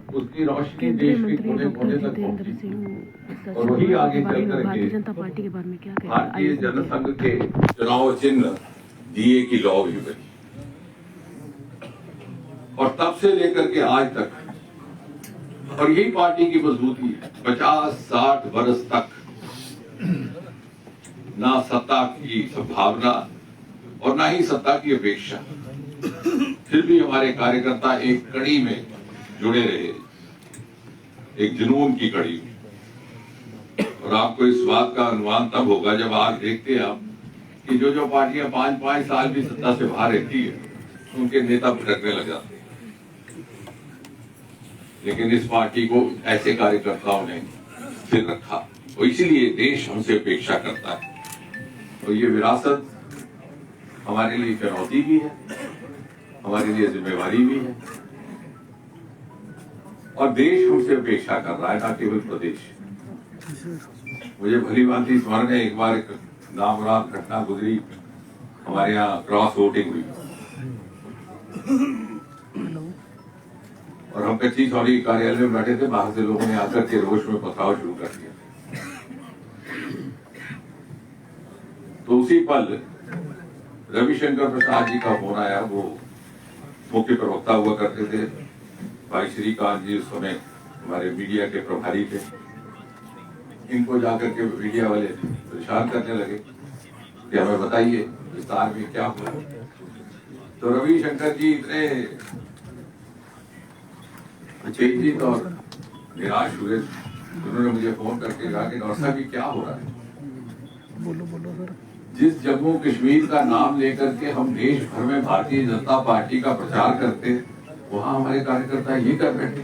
उसकी रोशनी देश के कोने कोने तक पहुंची और वही आगे चल करके भारतीय जनता पार्टी के बारे में क्या कहें? भारतीय जनसंघ के चुनाव चिन्ह दिए की लौ भी बनी और तब से लेकर के आज तक, और यही पार्टी की मजबूती है। 50-60 वर्ष तक ना सत्ता की संभावना और ना ही सत्ता की अपेक्षा, फिर भी हमारे कार्यकर्ता एक कड़ी में जुड़े रहे, एक जुनून की कड़ी में। और आपको इस बात का अनुमान तब होगा जब आज देखते हैं आप कि जो पार्टियां 5-5 साल भी सत्ता से बाहर रहती है उनके नेता भटकने लग जाते हैं, लेकिन इस पार्टी को ऐसे कार्यकर्ताओं ने स्थिर रखा और इसीलिए देश हमसे अपेक्षा करता है। और ये विरासत हमारे लिए चुनौती भी है, हमारे लिए जिम्मेवारी भी है और देश हमसे अपेक्षा कर रहा है, ना केवल प्रदेश। मुझे भली भांति स्मरण है, एक बार एक नामुराद घटना गुजरी, हमारे यहाँ क्रॉस वोटिंग हुई और हम कच्ची सौरी कार्यालय में बैठे थे, बाहर से लोगों ने आकर के रोष में पथराव शुरू कर दिया। तो उसी पल रविशंकर प्रसाद जी का फोन आया। वो मुख्य प्रवक्ता हुआ करते थे, भाई श्रीकांत जी उस समय हमारे मीडिया के प्रभारी थे। इनको जाकर के मीडिया वाले परेशान करने लगे कि हमें बताइए विस्तार में क्या हुआ। तो रविशंकर जी इतने चिंतित और निराश हुए, उन्होंने मुझे फोन करके कहा कि डॉक्टर साहब क्या हो रहा है। बोलो सर। जिस जम्मू कश्मीर का नाम लेकर के हम देश भर में भारतीय जनता पार्टी का प्रचार करते, वहां हमारे कार्यकर्ता ये कर बैठे।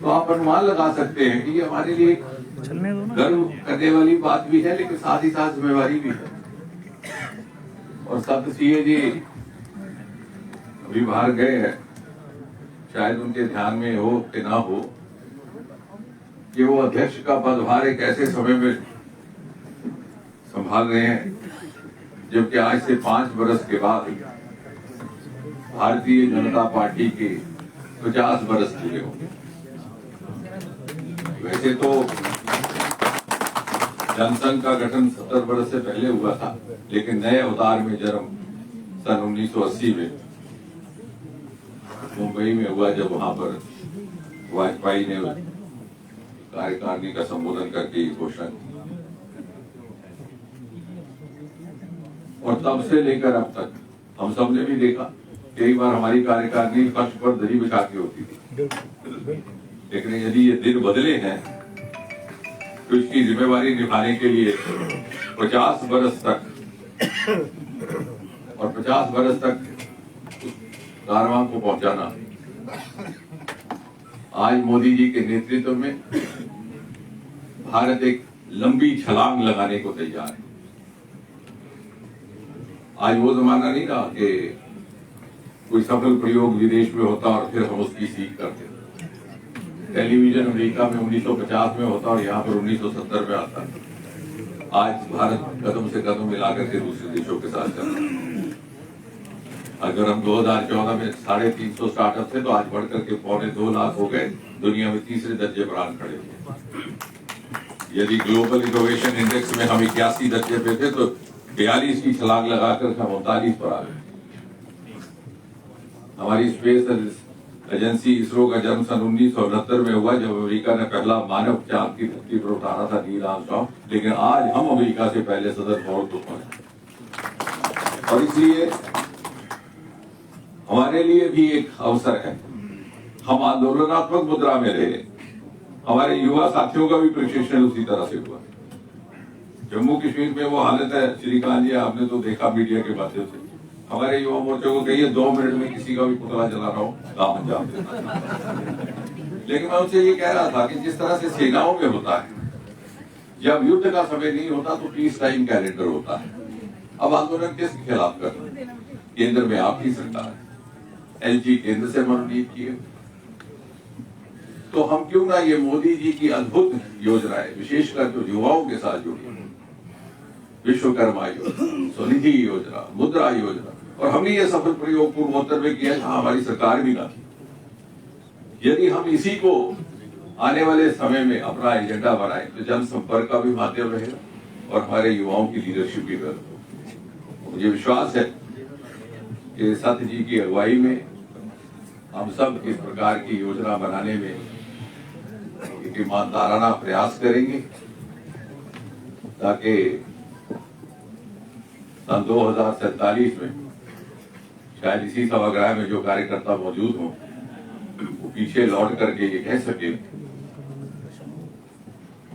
तो आप अनुमान लगा सकते हैं कि ये हमारे लिए गर्व करने वाली बात भी है, लेकिन साथ ही साथ जिम्मेवारी भी है। और सत्य सीए जी अभी बाहर गए हैं, शायद उनके ध्यान में हो कि ना हो कि वो अध्यक्ष का पदभार एक ऐसे समय में संभाल रहे हैं जबकि आज से 5 वर्ष के बाद भारतीय जनता पार्टी के 50 वर्ष पूरे होंगे। वैसे तो जनसंघ का गठन 70 वर्ष से पहले हुआ था, लेकिन नए अवतार में जन्म सन 1980 में मुंबई में हुआ, जब वहां पर वाजपेयी ने कार्यकारिणी का संबोधन करके घोषणा की। और तब से लेकर अब तक हम सब ने भी देखा, कई बार हमारी कार्यकारिणी पक्ष पर दरी बिछा के होती थी, लेकिन यदि ये दिन बदले हैं तो इसकी जिम्मेवारी निभाने के लिए 50 वर्ष तक और 50 वर्ष तक कारवां को पहुंचाना आज मोदी जी के नेतृत्व में भारत एक लंबी छलांग लगाने को तैयार है। आज वो जमाना नहीं रहा कि कोई सफल प्रयोग विदेश में होता और फिर हम उसकी सीख करते। टेलीविजन अमेरिका में 1950 में होता और यहाँ पर 1970 में आता। आज भारत कदम से कदम मिलाकर के दूसरे देशों के साथ चल रहा है। अगर हम 2014 में 350 स्टार्टअप थे तो आज बढ़कर के 2.25 लाख हो गए, दुनिया में तीसरे दर्जे पर आन खड़े हुए। यदि ग्लोबल इनोवेशन इंडेक्स में हम 81 दर्जे पे थे तो 42 की छलांग लगाकर हम 39 पर आ गए। हमारी स्पेस एजेंसी इसरो का जन्म सन 1969 में हुआ, जब अमेरिका ने पहला मानव चांद की धरती पर उतारा था, नील आर्मस्ट्रांग। लेकिन आज हम अमेरिका से पहले सदर बहुत दुख है। और इसलिए हमारे लिए भी एक अवसर है। हम आंदोलनात्मक मुद्रा में रहे, हमारे युवा साथियों का भी प्रशिक्षण उसी तरह से हुआ। जम्मू कश्मीर में वो हालत है, श्रीकांत जी आपने तो देखा मीडिया के माध्यम से, हमारे युवा मोर्चे को कहिए 2 मिनट में किसी का भी पुतला जला रहा हो, काम अंजाम देना। लेकिन मैं उनसे ये कह रहा था कि जिस तरह से सेनाओं में होता है, जब युद्ध का समय नहीं होता तो पीस टाइम कैलेंडर होता है। अब आंदोलन किसके खिलाफ कर रहे हैं? केंद्र में आपकी सरकार है, एलजी केंद्र से मनोनीत किए। तो हम क्यों ना ये मोदी जी की अद्भुत योजनाएं, विशेषकर जो युवाओं के साथ जुड़ी, विश्वकर्मा योजना, स्वनिधि योजना, मुद्रा योजना, और हमने ये सफल प्रयोग पूर्वोत्तर में किया जहां हमारी सरकार भी ना थी। यदि हम इसी को आने वाले समय में अपना एजेंडा बनाए तो जनसंपर्क का भी माध्यम रहेगा और हमारे युवाओं की लीडरशिप भी बेहतर। मुझे विश्वास है कि सत जी की अगुवाई में हम सब इस प्रकार की योजना बनाने में एक ईमानदाराना प्रयास करेंगे ताकि सन 2047 में शायद इसी सभागृह में जो कार्यकर्ता मौजूद हों वो पीछे लौट करके ये कह सके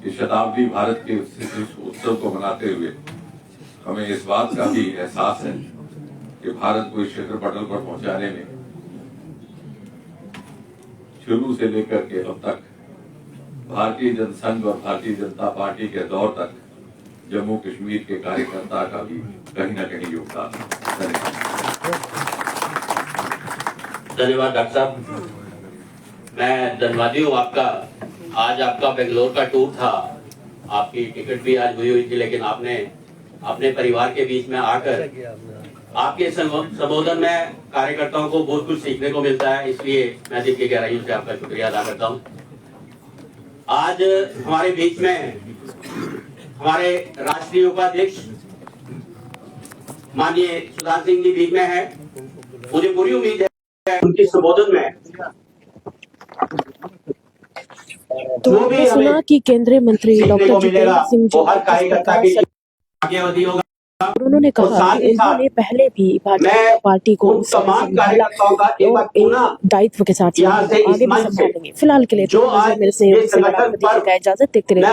कि शताब्दी भारत के इस उत्सव को मनाते हुए हमें इस बात का भी एहसास है कि भारत को इस शिखर पटल पर पहुंचाने में शुरू से लेकर के अब तक भारतीय जनसंघ और भारतीय जनता पार्टी के दौर तक जम्मू कश्मीर के कार्यकर्ता का भी कहीं न कहीं योगदान है। धन्यवाद डॉक्टर साहब, मैं धन्यवादी हूँ आपका। आज आपका बेंगलोर का टूर था, आपकी टिकट भी आज हुई थी, लेकिन आपने अपने परिवार के बीच में आकर आपके संबोधन में कार्यकर्ताओं को बहुत कुछ सीखने को मिलता है, इसलिए मैं दिल की गहराइयों से आपका शुक्रिया अदा करता हूँ। आज हमारे बीच में हमारे राष्ट्रीय उपाध्यक्ष माननीय सुधांशु सिंह जी बीच में है। मुझे पूरी उम्मीद है उनके संबोधन में तो आपने सुना कि केंद्रीय मंत्री डॉक्टर जितेंद्र सिंह जी हर कार्यकर्ता की आज्ञावधी होगा। और उन्होंने कहा कि उन्होंने पहले भी भारतीय जनता पार्टी को तमाम कार्यकर्ताओं का एक दायित्व के साथ आगे भी संभालेंगे। फिलहाल के लिए तो मेरे से इजाजत देखते रहिए।